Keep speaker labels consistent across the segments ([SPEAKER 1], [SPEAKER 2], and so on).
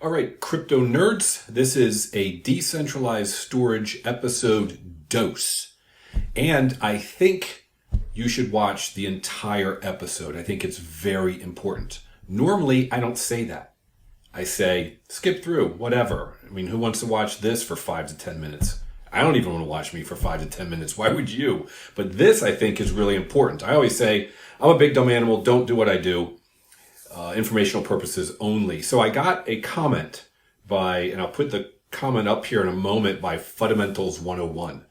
[SPEAKER 1] All right, crypto nerds, this is a decentralized storage episode dose. And I think you should watch the entire episode. I think it's very important. Normally, I don't say that. I say, skip through, whatever. I mean, who wants to watch this for 5 to 10 minutes? I don't even want to watch me for 5 to 10 minutes. Why would you? But this, I think, is really important. I always say, I'm a big dumb animal. Don't do what I do. Informational purposes only. So I got a comment by, and I'll put the comment up here in a moment, by Fundamentals 101.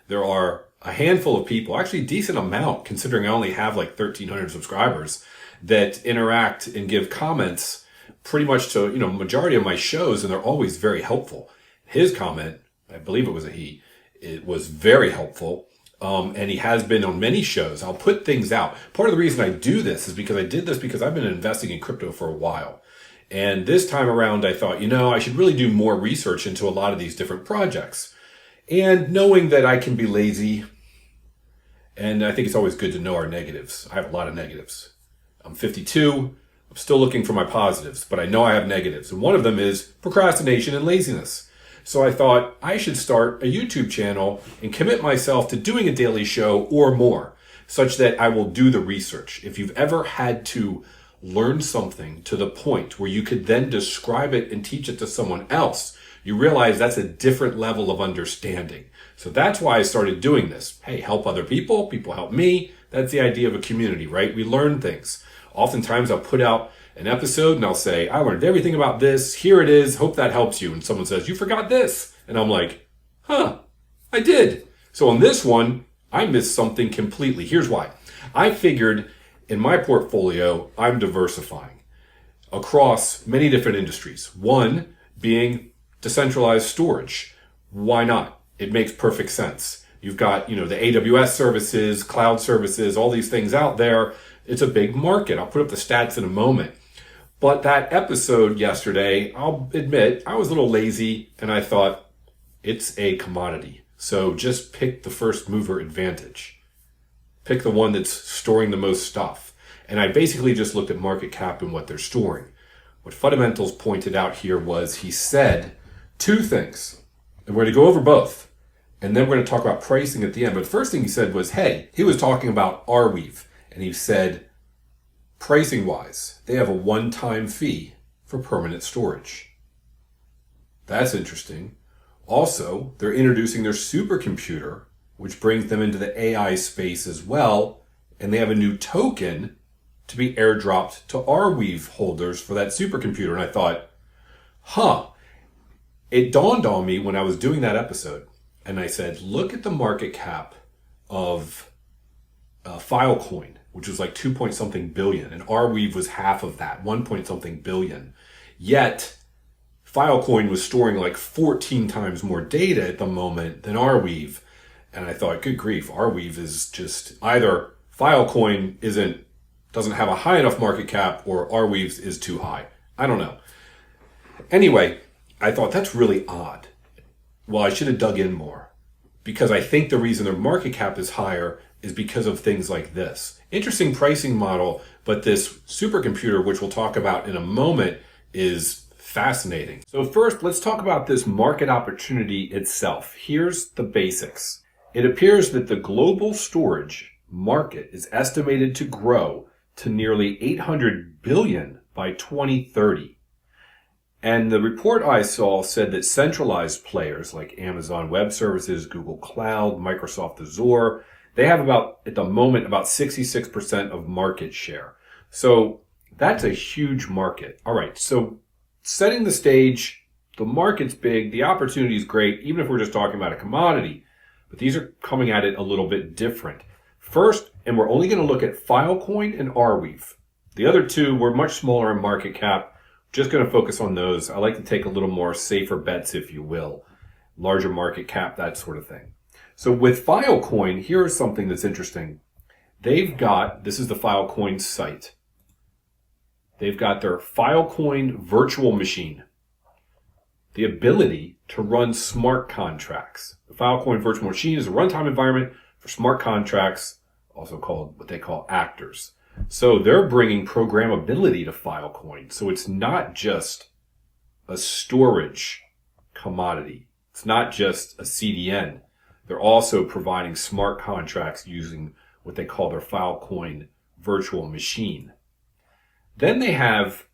[SPEAKER 1] There are a handful of people, actually a decent amount, considering I only have like 1,300 subscribers, that interact and give comments pretty much to, majority of my shows, and they're always very helpful. His comment, I believe it was a he, it was very helpful. And he has been on many shows. I'll put things out. Part of the reason I do this is because I did this because I've been investing in crypto for a while. And this time around, I thought, I should really do more research into a lot of these different projects. And knowing that I can be lazy, and I think it's always good to know our negatives. I have a lot of negatives. I'm 52. I'm still looking for my positives, but I know I have negatives. And one of them is procrastination and laziness. So I thought I should start a YouTube channel and commit myself to doing a daily show or more, such that I will do the research. If you've ever had to learn something to the point where you could then describe it and teach it to someone else, you realize that's a different level of understanding. So that's why I started doing this. Hey, help other people, people help me. That's the idea of a community, right? We learn things. Oftentimes I'll put out an episode and I'll say, I learned everything about this. Here it is. Hope that helps you. And someone says, you forgot this. And I'm like, I did. So on this one, I missed something completely. Here's why. I figured in my portfolio, I'm diversifying across many different industries. One being decentralized storage. Why not? It makes perfect sense. You've got, the AWS services, cloud services, all these things out there. It's a big market. I'll put up the stats in a moment. But that episode yesterday, I'll admit, I was a little lazy and I thought it's a commodity. So just pick the first mover advantage. Pick the one that's storing the most stuff. And I basically just looked at market cap and what they're storing. What Fundamentals pointed out here was he said two things. And we're going to go over both. And then we're going to talk about pricing at the end. But the first thing he said was, he was talking about ArWeave. And he said, pricing-wise, they have a one-time fee for permanent storage. That's interesting. Also, they're introducing their supercomputer, which brings them into the AI space as well, and they have a new token to be airdropped to ArWeave holders for that supercomputer. And I thought, It dawned on me when I was doing that episode, and I said, look at the market cap of Filecoin, which was like 2-point-something billion, and ArWeave was half of that, 1-point-something billion. Yet, Filecoin was storing like 14 times more data at the moment than ArWeave. And I thought, good grief, ArWeave is just either Filecoin doesn't have a high enough market cap, or ArWeave's is too high. I don't know. Anyway, I thought that's really odd. Well, I should have dug in more, because I think the reason their market cap is higher is because of things like this. Interesting pricing model, but this supercomputer, which we'll talk about in a moment, is fascinating. So first, let's talk about this market opportunity itself. Here's the basics. It appears that the global storage market is estimated to grow to nearly 800 billion by 2030. And the report I saw said that centralized players like Amazon Web Services, Google Cloud, Microsoft Azure, they have at the moment, about 66% of market share. So that's a huge market. All right, so setting the stage, the market's big, the opportunity is great, even if we're just talking about a commodity. But these are coming at it a little bit different. First, and we're only going to look at Filecoin and ArWeave. The other two were much smaller in market cap. Just going to focus on those. I like to take a little more safer bets, if you will. Larger market cap, that sort of thing. So with Filecoin, here's something that's interesting. This is the Filecoin site. They've got their Filecoin virtual machine. The ability to run smart contracts. The Filecoin virtual machine is a runtime environment for smart contracts, also called what they call actors. So they're bringing programmability to Filecoin. So it's not just a storage commodity. It's not just a CDN. They're also providing smart contracts using what they call their Filecoin virtual machine. Then they have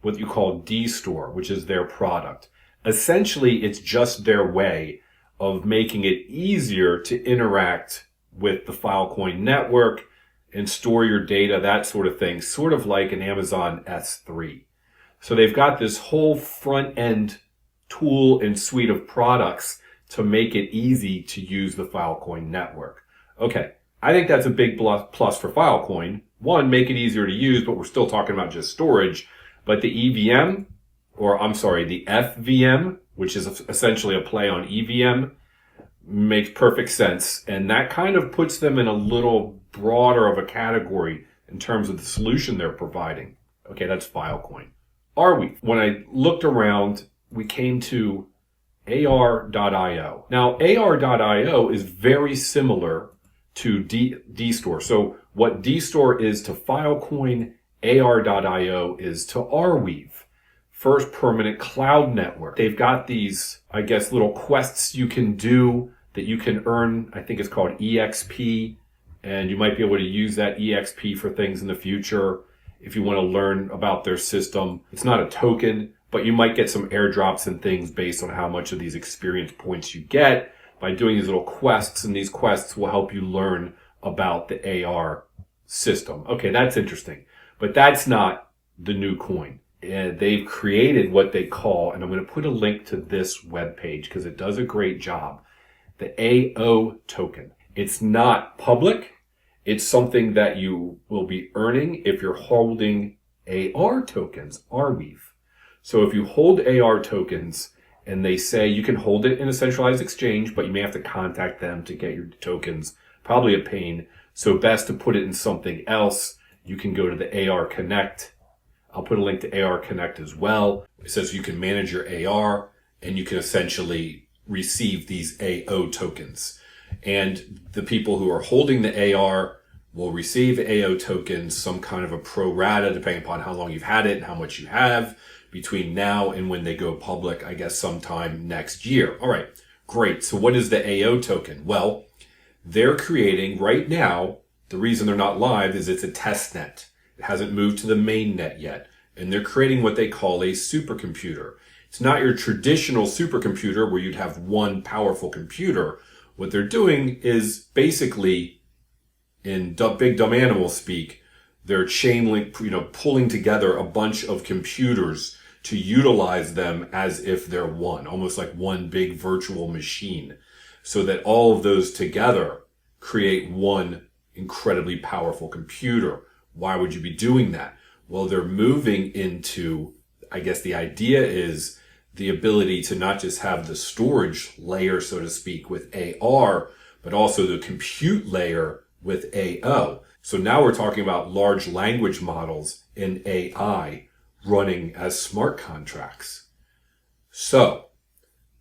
[SPEAKER 1] what you call Storj, which is their product. Essentially, it's just their way of making it easier to interact with the Filecoin network and store your data, that sort of thing, sort of like an Amazon S3. So they've got this whole front end tool and suite of products to make it easy to use the Filecoin network. Okay, I think that's a big plus for Filecoin. One, make it easier to use, but we're still talking about just storage. But the EVM, the FVM, which is essentially a play on EVM, makes perfect sense. And that kind of puts them in a little broader of a category in terms of the solution they're providing. Okay, that's Filecoin. ArWeave. When I looked around, we came to AR.io. Now, AR.io is very similar to Storj. So what Storj is to Filecoin, AR.io is to ArWeave. First permanent cloud network. They've got these, I guess, little quests you can do that you can earn. I think it's called EXP. And you might be able to use that EXP for things in the future if you want to learn about their system. It's not a token, but you might get some airdrops and things based on how much of these experience points you get by doing these little quests. And these quests will help you learn about the AR system. Okay, that's interesting. But that's not the new coin. They've created what they call, and I'm going to put a link to this webpage because it does a great job, the AO token. It's not public. It's something that you will be earning if you're holding AR tokens, ArWeave. So if you hold AR tokens and they say you can hold it in a centralized exchange, but you may have to contact them to get your tokens, probably a pain. So best to put it in something else. You can go to the AR Connect. I'll put a link to AR Connect as well. It says you can manage your AR and you can essentially receive these AO tokens. And the people who are holding the AR will receive AO tokens, some kind of a pro rata, depending upon how long you've had it and how much you have between now and when they go public, I guess sometime next year. All right, great. So what is the AO token? Well, they're creating right now, the reason they're not live is it's a test net. It hasn't moved to the main net yet. And they're creating what they call a supercomputer. It's not your traditional supercomputer where you'd have one powerful computer. What they're doing is basically, in big dumb animal speak, they're chain link, pulling together a bunch of computers to utilize them as if they're one, almost like one big virtual machine, so that all of those together create one incredibly powerful computer. Why would you be doing that? Well, they're moving into, I guess the idea is the ability to not just have the storage layer, so to speak, with AR, but also the compute layer with AO. So now we're talking about large language models in AI running as smart contracts. So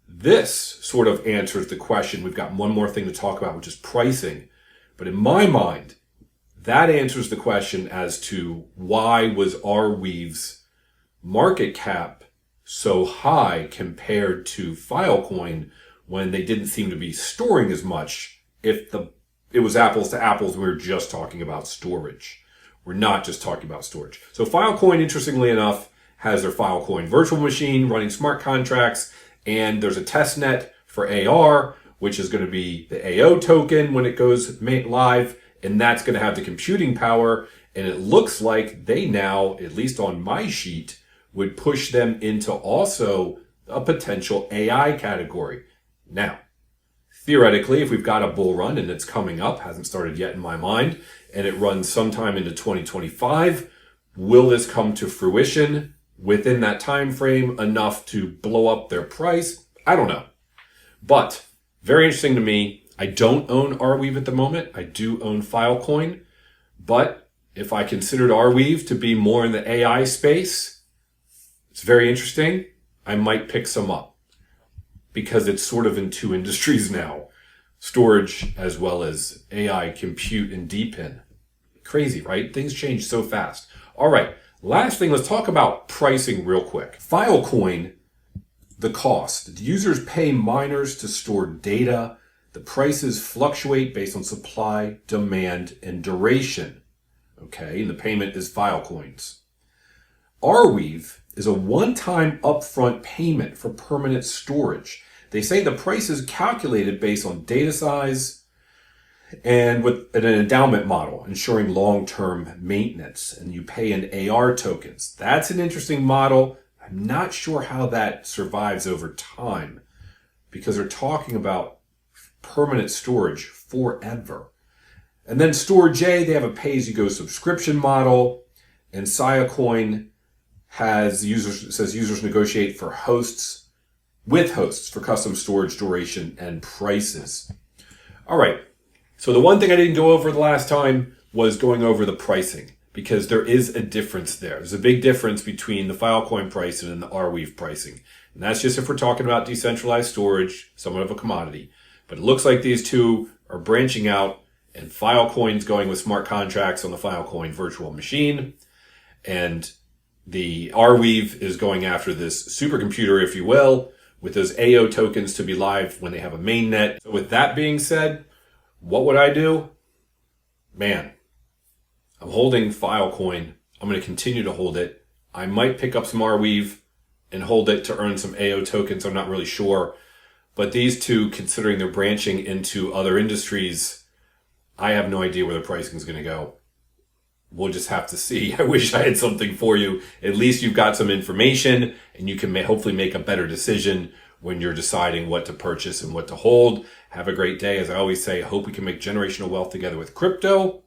[SPEAKER 1] this sort of answers the question. We've got one more thing to talk about, which is pricing. But in my mind, that answers the question as to why was ArWeave's market cap so high compared to Filecoin when they didn't seem to be storing as much if it was apples to apples. We were just talking about storage. We're not just talking about storage. So Filecoin, interestingly enough, has their Filecoin virtual machine running smart contracts, and there's a test net for AR, which is going to be the AO token when it goes live, and that's going to have the computing power. And it looks like they now, at least on my sheet, would push them into also a potential AI category. Now, theoretically, if we've got a bull run and it's coming up, hasn't started yet in my mind, and it runs sometime into 2025, will this come to fruition within that time frame enough to blow up their price? I don't know. But very interesting to me. I don't own ArWeave at the moment. I do own Filecoin. But if I considered ArWeave to be more in the AI space, it's very interesting. I might pick some up because it's sort of in two industries now. Storage as well as AI, compute, and DePIN. Crazy, right? Things change so fast. All right. Last thing, let's talk about pricing real quick. Filecoin the cost. Users pay miners to store data. The prices fluctuate based on supply, demand, and duration. Okay, and the payment is Filecoins. ArWeave is a one-time upfront payment for permanent storage. They say the price is calculated based on data size and with an endowment model, ensuring long-term maintenance. And you pay in AR tokens. That's an interesting model. I'm not sure how that survives over time because they're talking about permanent storage forever. And then Storj, they have a pay-as-you-go subscription model. And Siacoin says users negotiate for with hosts for custom storage duration and prices. All right. So the one thing I didn't go over the last time was going over the pricing, because there is a difference there. There's a big difference between the Filecoin pricing and the ArWeave pricing. And that's just if we're talking about decentralized storage, somewhat of a commodity. But it looks like these two are branching out, and Filecoin's going with smart contracts on the Filecoin virtual machine. And the ArWeave is going after this supercomputer, if you will, with those AO tokens to be live when they have a mainnet. So with that being said, what would I do? Man, I'm holding Filecoin. I'm going to continue to hold it. I might pick up some ArWeave and hold it to earn some AO tokens. I'm not really sure. But these two, considering they're branching into other industries, I have no idea where the pricing is going to go. We'll just have to see. I wish I had something for you. At least you've got some information and you can hopefully make a better decision when you're deciding what to purchase and what to hold. Have a great day. As I always say, I hope we can make generational wealth together with crypto.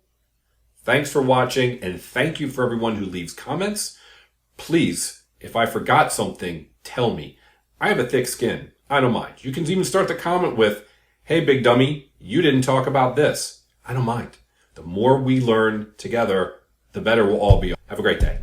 [SPEAKER 1] Thanks for watching, and thank you for everyone who leaves comments. Please, if I forgot something, tell me. I have a thick skin. I don't mind. You can even start the comment with, hey, big dummy, you didn't talk about this. I don't mind. The more we learn together, the better we'll all be. Have a great day.